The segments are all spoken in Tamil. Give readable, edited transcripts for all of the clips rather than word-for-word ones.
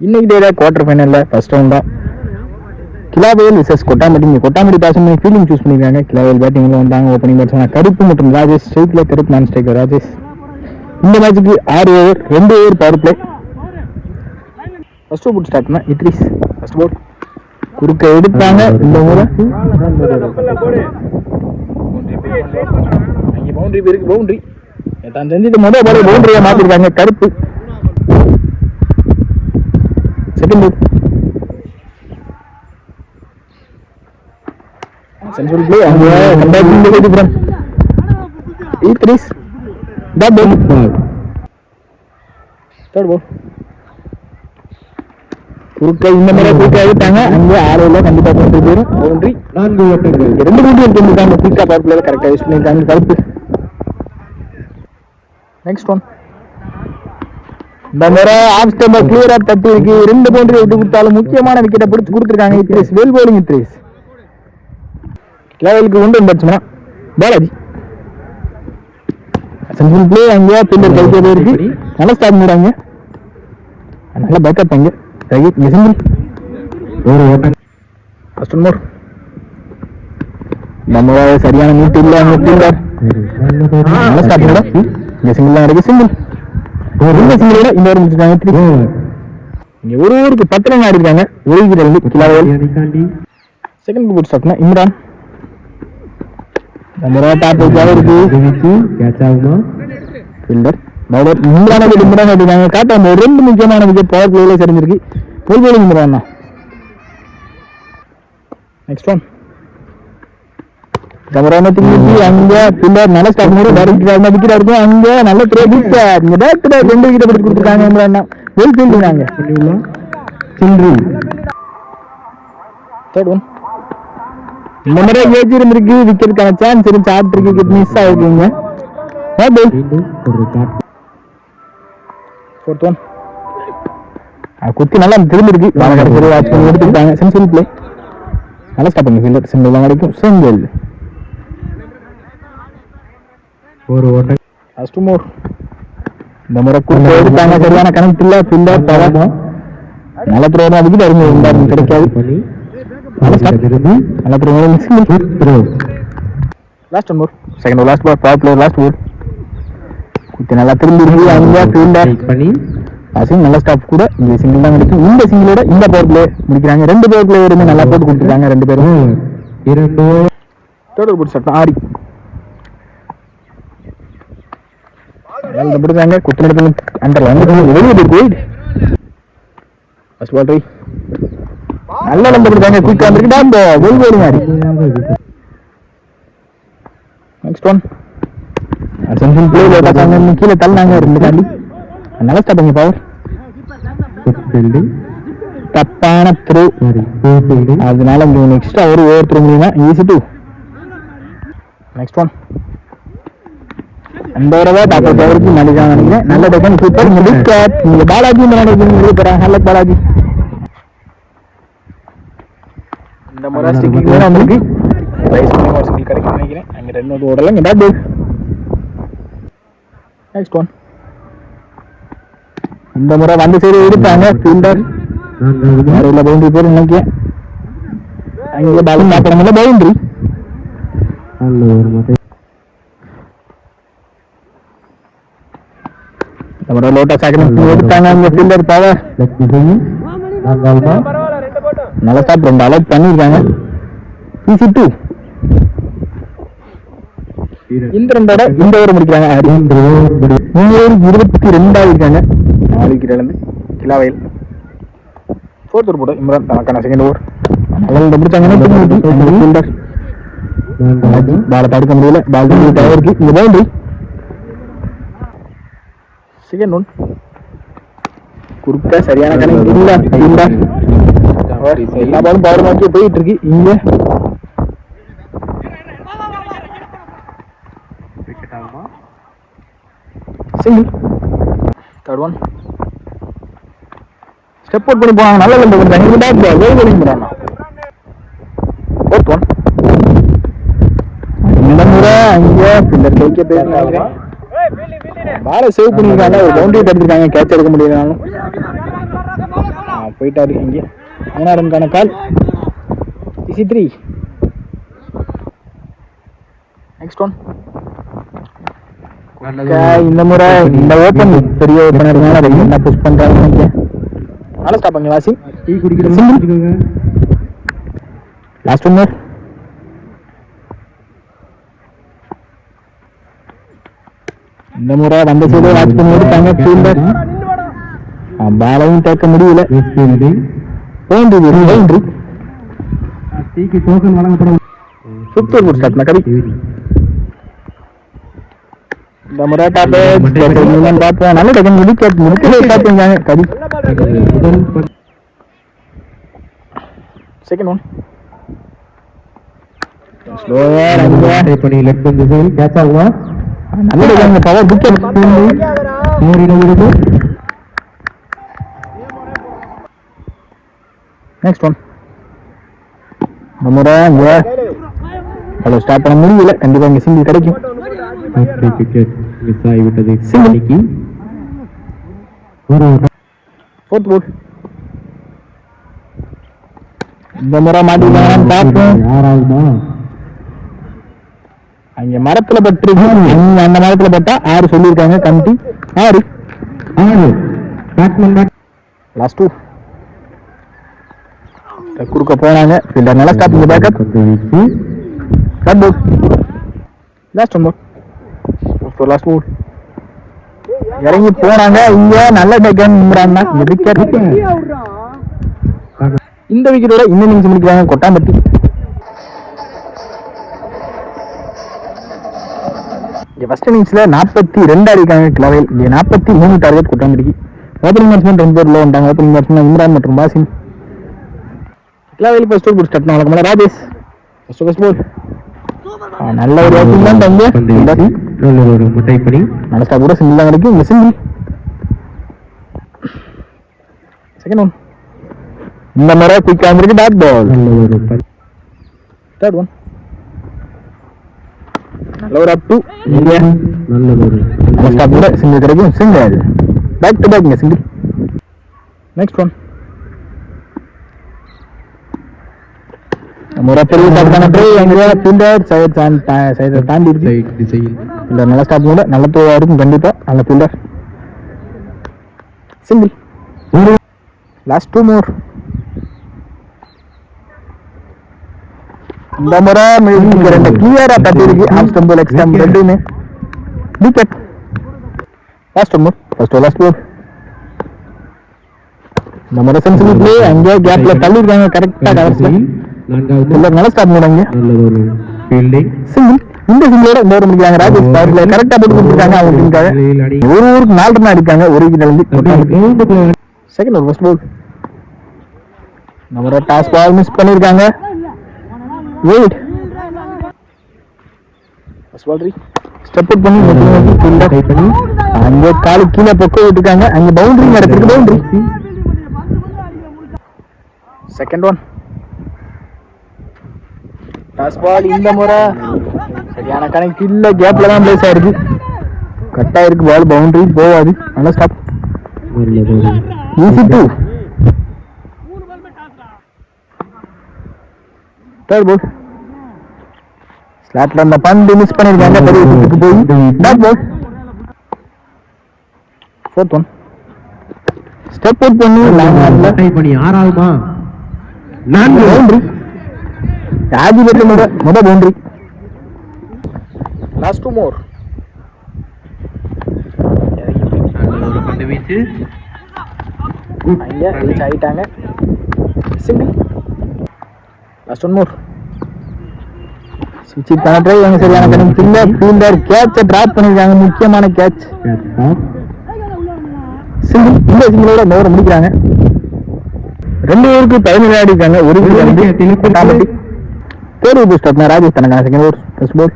இன்னைக்கு டே குவார்டர் ஃபைனல்ல ஃபர்ஸ்ட் ரவுண்டா Kilavel versus Kottampatti. Kottampatti batsman fielding choose பண்ணிருக்காங்க. கிலாவேல் பேட்டிங்ல வந்தாங்க. ஓப்பனிங் பேட்ஸ்மேன் கருப்பு மற்றும் ராஜேஷ். ஸ்ட்ரைக்ல கருப்பு, நான் ஸ்ட்ரைக்ல ராஜேஷ். இந்த மேட்சுக்கு 6 over 2 over power play. First over start பண்ணா இத்ரிஸ் ஃபர்ஸ்ட் பால் குறுக்க எடுத்தாங்க. இந்த முறை பவுண்டரி பேருக்கு பவுண்டரி தான் செஞ்சது முதல் பால் பவுண்டரியா மாத்திருக்காங்க கருப்பு. செகண்ட் பால் சென்சுரி பிளே அங்க கம்பேக்கிங் the difference Idris double third ball குறுக்க இந்த முறை குறுக்க எடுத்தாங்க. அங்க 6 ஓவர்ல கண்டிப்பா பவுண்டரி போயிடும். பவுண்டரி 4 ஓவர்கள் 2 பவுண்டரி எடுத்துருக்காங்க. குயிக்கா பவர் பிளேல கரெக்டா யூஸ் பண்ணிருக்காங்க கருப்பு. நெக்ஸ்ட் ஒன் இந்த முறை ஆஃப் ஸ்டம்பை கிளியரா தட்டி இருக்கு. 2 பவுண்டரி எடுத்து கொடுத்தாலும் முக்கியமான விக்கெட்டை பிடிச்சு கொடுத்துருக்காங்க இத்ரிஸ். Well bowling Idris. கிளாவலுக்கு உண்டு பேட்ஸ்மேன் பாலாஜி சென்ட்ரல் பிளே. அங்க பில்லர் கைக்கே போயிருக்கு. நல்ல ஸ்டார்ட் பண்ணுறாங்க. நல்ல பேக்கப் அங்க சிங்கிள் ஒரு ஓட்டம். ஃபர்ஸ்ட் மோர் நம்ம சரியான மீட் இல்ல. அங்க பில்லர் நல்ல ஸ்டார்ட் பண்ணல. இங்க சிங்கிள் தான் இருக்கு. சிங்கிள் இந்த சிங்கிளோட இந்த ஓவர் முடிச்சிருக்காங்க. இங்க ஒரு ஓவருக்கு 10 ரன் ஆடிருக்காங்க. ஒரு விக்கெட் இருந்து கிலாவல். செகண்ட் விக்கெட் ஸ்டார்ட் பண்ணா இம்ரான். நம்ம டாப் இருக்கு கேட்ச் ஆகுமா ஃபீல்டர் பவுலர் இம்ரான் அடிக்காங்க. காட்டாம 2 முக்கியமான விக்கெட் பவர் பிளேல சரிஞ்சிருக்கு. Full bowling Imran. Next one அங்க ஃபீல்டர் நல்ல ஸ்டார்ட் பண்ணி டைரக்ட் விக்கெட் இருக்கும். அங்க நல்ல த்ரோ விக்கெட். இந்த பேக் 2 விக்கெட் பிடிச்சு கொடுத்துருக்காங்க இம்ரான். வெல் ஃபீல்டிங்காங்க. தேர்ட் ஒன் இந்த மாதிரி ஏஜ் இருந்திருக்கு. விக்கெட்டுக்கான சான்ஸ் இருந்துச்சு. ஆப்டர் விக்கெட் மிஸ் ஆயிருக்கீங்க. குத்தி நல்லா திரும்பி இருக்கு. வாட்ச் பண்ணி எடுத்துக்கிட்டாங்க. சென்சுரி பிளே நல்லா ஸ்டாப் பண்ணி ஃபீல்டர் சிங்கிள் தான் கிடைக்கும். சிங்கிள் ஒரு ஓட்டம். ஃபர்ஸ்ட் மோர் இந்த முறை குறுக்க எடுத்தாங்க. சரியான கனெக்ட் இல்ல. ஃபீல்டர் பவர் நல்ல த்ரோ தான். அதுக்கு அருமை கிடைக்காது. Last one more second last ball power play last ball குத்தி நல்லா திரும்பி இருக்கு. அங்க ஃபீல்டர் பண்ணி பாசிங் நல்ல ஸ்டாப் கூட. இந்த சிங்கிள் தான் கிடைக்கும். இந்த சிங்கிளோட இந்த பவர் பிளே முடிக்கிறாங்க. 2 பவர் பிளேயருமே நல்லா போட்டு கொடுத்துருக்காங்க 2 பேரும். 2 தேர்ட் போட்டு ஸ்டார்ட் ஆடி பிடிச்சாங்க. குத்தி எடுத்து அண்டர் வெளியே போய் ஃபர்ஸ்ட் பால் ட்ரை நல்ல நம்பர் கொடுத்தாங்க. குயிக்கா வந்துருக்கு. அந்த வெல் பவுலிங் ஆடி. நெக்ஸ்ட் ஒன் சென்ட்ரல் பிளே லேட்டாங்க. கீழே தள்ளினாங்க 2 தாண்டி. நல்ல ஸ்டாப் பண்ணி பவர் தப்பான த்ரோ. அதனால நெக்ஸ்ட் ஒரு ஓவர் த்ரோ முடியுமா ஈஸி டூ. நெக்ஸ்ட் ஒன் அந்த ஓரவா டாக்டர் பவருக்கு மணிக்காக நினைக்கிறேன். நல்ல டெக்கன் சூப்பர் விக்கெட். நீங்க பாலாஜி போறாங்க. நல்ல பாலாஜி இந்த முறை ஸ்டிக்கிங் வந்திருக்கு. ரைஸ் பண்ணி ஒரு சிங்கிள் கிடைக்கும் நினைக்கிறேன். அங்க 2 ஓடலாம். இங்க டபுள். நெக்ஸ்ட் ஒன் இந்த முறை வந்து சரி எடுத்தாங்க ஃபீல்டர். யாரும் பவுண்டரி பேர் நினைக்கிறேன். அங்கே பாலும் மாத்திரமில்ல பவுண்டரி. இந்த முறை லோட்டா செகண்ட் எடுத்தாங்க. அங்கே ஃபீல்டர் பவர் நல்ல ஸ்டாப் 2 அலர்ட் பண்ணிருக்காங்க. Easy two. இந்த 2 இந்த ஓவர் முடிக்கிறாங்க. 22 இருக்காங்க. 4 விக்கெட் இழந்து கிலாவயல். ஃபோர்த் ஓவர் போட இம்ரான் தனக்கான செகண்ட் ஓவர் நல்லா முடிச்சாங்க. பாலை தடுக்க முடியல. பால் இருக்கு. இந்த பவுண்டரி. செகண்ட் ஒன் குறுக்க சரியான கணக்கு இல்ல. எல்லா பாலும் பவர் நோக்கி போயிட்டு இருக்கு. இங்க single. Third one step out பண்ணி போனாங்க. நல்ல லெண்ட் கொடுத்தாங்க. இந்த பேக் வெல் பவுலிங் பண்ணாங்க. ஃபோர்த் ஒன் இந்த முறை அங்க பில்லர் கைக்க போயிருக்காங்க. பாலை சேவ் பண்ணிருக்காங்க. ஒரு பவுண்டரி எடுத்துருக்காங்க. கேட்ச் எடுக்க முடியலனாலும் போயிட்டாரு. இங்கே 3 ரன்கான கால். இசி 3. Next one. இந்த முறை இந்த ஓப்பன் பெரிய ஓப்பனர்னால அதை என்ன புஷ் பண்றாங்க. நல்லா ஸ்டாப் பண்ணுங்க வாசி. டீ குடிக்கிறீங்க. Last one more. இந்த முறை வந்த சைடு வாட்ச் பண்ணி எடுத்தாங்க ஃபீல்டர். பாலையும் தேக்க முடியல. பவுண்டரி. டீக்கு டோக்கன் வழங்கப்படும். சூப்பர் குட் ஸ்டார்ட் மக்களே. இந்த முறை டாப் நியூமன் டாப் நல்ல டக்கன் விக்கெட் முடிக்கவே ஸ்டார்ட் பண்ணாங்க கடி. Second one. ஸ்லோவா ரன் பண்ணி லெஃப்ட் பந்து கேட்ச் ஆகுமா. நல்ல டக்கன் பவர் விக்கெட் மூரில விடுது. Next one. இந்த முறை ஹலோ ஸ்டார்ட் பண்ண முடியல. கண்டிப்பா இங்க சிங்கிள் கிடைக்கும். மிஸ் ஆகிவிட்டது. சிங்கிள். ஃபோர்த் போல். இந்த முறை மாட்டிக்கலாம் பார்ப்போம் யாராகுமா. அங்க மரத்துல பட்டிருக்கு. அந்த மரத்துல பட்டா 6 சொல்லியிருக்காங்க. கமிட்டி 6. லாஸ்ட் 2. குறுக்க போனாங்க. ஃபீல்டர் நல்லா ஸ்டாப் பண்ணி backup. Cut ball. Last one ball. Last ball. இறங்கி போனாங்க. இங்க நல்ல டேக்கன் நிம்ரான் தான். இந்த விக்கெட். இந்த விக்கெட்டோட இன்னும் நீங்க முடிக்கிறாங்க கொட்டாம்பட்டி. இங்க ஃபர்ஸ்ட் இன்னிங்ஸ்ல 42 அடிக்காங்க கிளவையில். இங்க 43 டார்கெட் கொட்டாம்பட்டிக்கு. ஓப்பனிங் பேட்ஸ்மேன் 2 பேர் உள்ள வந்தாங்க. ஓப்பனிங் பேட்ஸ்மேன் இம்ரான் மற்றும் பாசிம். கிளவையில் ஃபர்ஸ்ட் ஓவர் ஸ்டார்ட் பண்ண வழக்கமான ராஜேஷ். First ball. நல்ல ஒரு ஓட்டிங் தான் தங்க. ஒரு முட்டை பண்ணி நடஸ்டா கூட சிங்கிள் தான் கிடைக்கும். இந்த சிங்கிள். Second one. இந்த முறை குயிக்கா வந்திருக்கு டாட் பால். Third one. நல்ல ஒரு அப் டு நல்ல ஒரு நடஸ்டா கூட சிங்கிள் கிடைக்கும். Single. Back to back single. Next one. முறை பெரிய ஸ்டார்ட் பண்ண ட்ரை எங்க ஃபீல்டர் சைடு தாண்டி இருக்கு. இந்த நல்ல ஸ்டார்ட் கூட நல்ல த்ரோவா இருக்கும் கண்டிப்பா. நல்ல ஃபீல்டர். சிங்கிள். லாஸ்ட் 2 மோர். இந்த முறை ரெண்டு கிளியரா தட்டி இருக்கு. ஆஃப் ஸ்டம்ப் லெக் ஸ்டம்ப் ரெண்டுமே விக்கெட். லாஸ்ட் மோர். ஃபர்ஸ்ட் லாஸ்ட் மோர். இந்த முறை சென்சிபிள் பிளே. அங்கே கேப்ல தள்ளி இருக்காங்க கரெக்டா கவர்ஸ்ல. நல்ல ஸ்டார்ட் பண்ணுவாங்க. சிங்கிள். இந்த சிங்கிளோட இந்த ஓவர் முடிக்கிறாங்க. ராஜேஷ் பவர்ல கரெக்டா போட்டு கொடுத்துருக்காங்க. அவங்களுக்காக ஒரு ஊருக்கு 4 ரன் அடிக்காங்க. ஒரு விக்கெட் இருந்து. Second over first ball. நம்ம டாஸ் பால் மிஸ் பண்ணிருக்காங்க. Wait. First ball step out பண்ணி ஃபீல்டர் கை பண்ணி அங்க கால் கீழே பொக்க விட்டுருக்காங்க. அங்க பவுண்டரி நடக்குது. Boundary. Second one. Toss ball. இந்த முறை சரியான கணக்கு இல்ல. கேப்ல தான் பிளேஸ் ஆயிருக்கு. கட் ஆயிருக்கு பால். பவுண்டரி போவாது. நல்லா ஸ்டாப். ஈஸி 2. Third ball. ஸ்லாட்ல அந்த பந்து மிஸ் பண்ணிருக்காங்க. பெரிய சுத்துக்கு போய் dot ball. Fourth one. Step out பண்ணி லாங்ல ட்ரை பண்ணி 6 ஆகுமா. 4 பவுண்டரி. ராஜி பெற்ற முத பவுண்டரி. லாஸ்ட் 2 மோர். ஒரு பந்து வீச்சு அங்க ரீச் ஆயிட்டாங்க. சிங்கிள். லாஸ்ட் 1 மோர். ஸ்விட்ச் பண்ண ட்ரை எங்க சரியான கணக்கு இல்ல. ஃபீல்டர் கேட்ச டிராப் பண்ணிருக்காங்க. முக்கியமான கேட்ச். சிங்கிள். இந்த சிங்கிளோட இந்த ஓவர் முடிக்கிறாங்க. 2 ஓவருக்கு 17 அடிக்காங்க. ஒரு விக்கெட். தேர்ட் ஓவர் ஸ்டார்ட் பண்ண ராஜேஷ் தனக்கான second over first ball.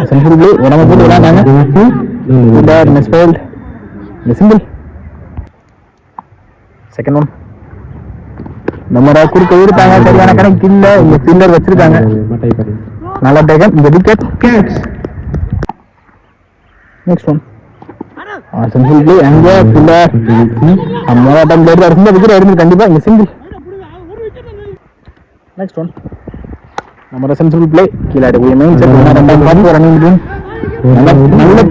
Century play உடம்பு போட்டு விளையாண்டாங்க. Fielder miss field. இந்த சிங்கிள். Second one. நம்ம குறுக்க விடுத்தாங்க. சரியான கணக்கு இல்ல. இங்க ஃபீல்டர் வச்சிருக்காங்க. நல்ல டேக்கன். இந்த wicket. Next one. Simple play அங்கே பில்லர் முதல் அட்டம் பிளேயர் இருந்தால் விக்கெட் இருந்து கண்டிப்பாக இங்கே சிங்கிள். நெக்ஸ்ட் ஒன் நம்ம சென்சிபிள் பிளே கீழே மெயின் செட் ரெண்டாம் பார்த்து ரன்னிங் நல்ல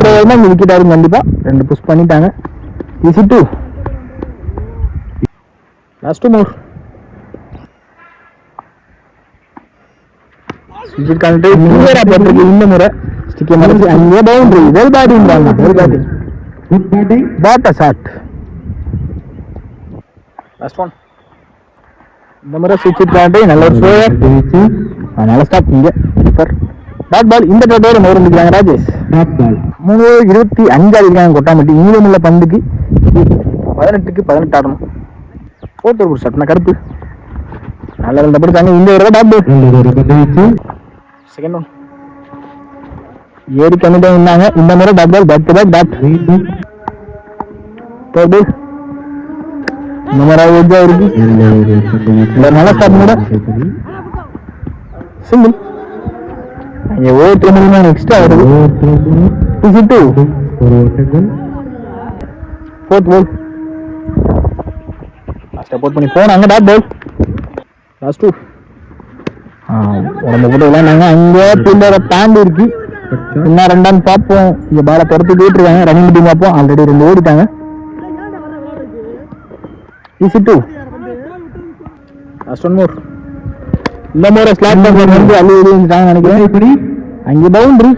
பிளேயர் தான் இங்கே விக்கெட் ஆகும் கண்டிப்பாக. 2 புஷ் பண்ணிட்டாங்க. Easy 2 last 2 more. Wicket country கிளியரா போட்டிருக்கு இந்த முறை. ஸ்டிக்கை மறைச்சு அங்கே பவுண்டரி. வெல் பேட்டிங் தான். Well batting. Good batting. What a shot. Last one. இந்த முறை சுவிட்ச் கண்ட்ரி நல்ல ஒரு ஸ்லோயர். நல்ல ஸ்டாப் இங்கே. சூப்பர். Dot ball. இந்த டாட்டோட மோர் முடிக்கிறாங்க ராஜேஷ். டாட் பால் 3:25 இருக்காங்க கொட்டாமட்டி. மீதமுள்ள பந்துக்கு 18க்கு 18 ஆடணும். போட்டு ஒரு ஷாட் கருப்பு. நல்ல ரெண்டு படிச்சாங்க. இந்த ஒரு டாட் பால். Second one. ஏறி கமிட்டா இருந்தாங்க. இந்த முறை dot ball. Back to back dot. Third ball. இந்த முறை எஜ்ஜா இருக்கு. நல்ல ஸ்டாப் கூட. சிங்கிள். இங்கே ஓட்டு முடியுமா எக்ஸ்ட்ரா வருது. Fourth ball. லாஸ்ட்டாக போட் பண்ணி போனாங்க. Dot ball. லாஸ்ட் 2. உடம்பு போட்டு விளையாண்டாங்க. அங்கே பில்லரை தாண்டி இருக்கு. இன்னும் ரெண்டாம் பார்ப்போம். இங்கே பாலை துரத்து போயிட்டு இருக்காங்க. ரன்னிங் டீம் பார்ப்போம். ஆல்ரெடி 2 ஓடிட்டாங்க. ஈஸி 2 லாஸ்ட் 1 மோர். இந்த முறை ஸ்லாட் வந்து அள்ளி வெளியே வந்துட்டாங்க நினைக்கிறேன். அங்கே பவுண்டரி.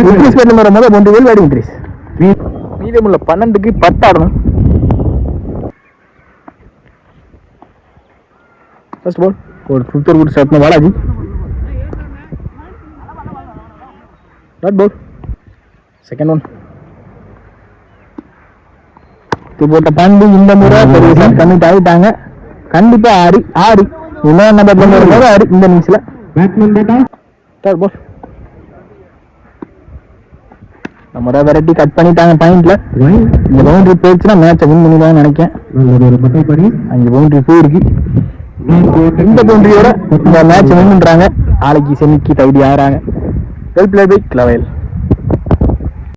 இன்க்ரீஸ் பண்ண முறை முதல் பவுண்டரி வெல் பேட்டிங் இன்க்ரீஸ். மீதமுள்ள 12க்கு 10 ஆடணும். ஃபர்ஸ்ட் பால் ஒரு 50 ரூட் shot Balaji. Dot ball. Second one. போட்ட பந்து இந்த முறை பெரிய கமிட் ஆகிட்டாங்க. கண்டிப்பா ஆடி இன்னும் நம்ம போது ஆடி இந்த நிமிஷத்துல டாட் பால். நம்ம வெரைட்டி கட் பண்ணிட்டாங்க பாயிண்ட்ல. இந்த பவுண்டரி போயிடுச்சுன்னா மேட்சை வின் பண்ணிடுவாங்க நினைக்கிறேன். 5 பவுண்டரி போயிருக்கு. இந்த பவுண்டரியோட இந்த மேட்ச் வின் பண்றாங்க. நாளைக்கு செமிக்கு டைடி ஆகிறாங்க. Well play by கிளவேல்.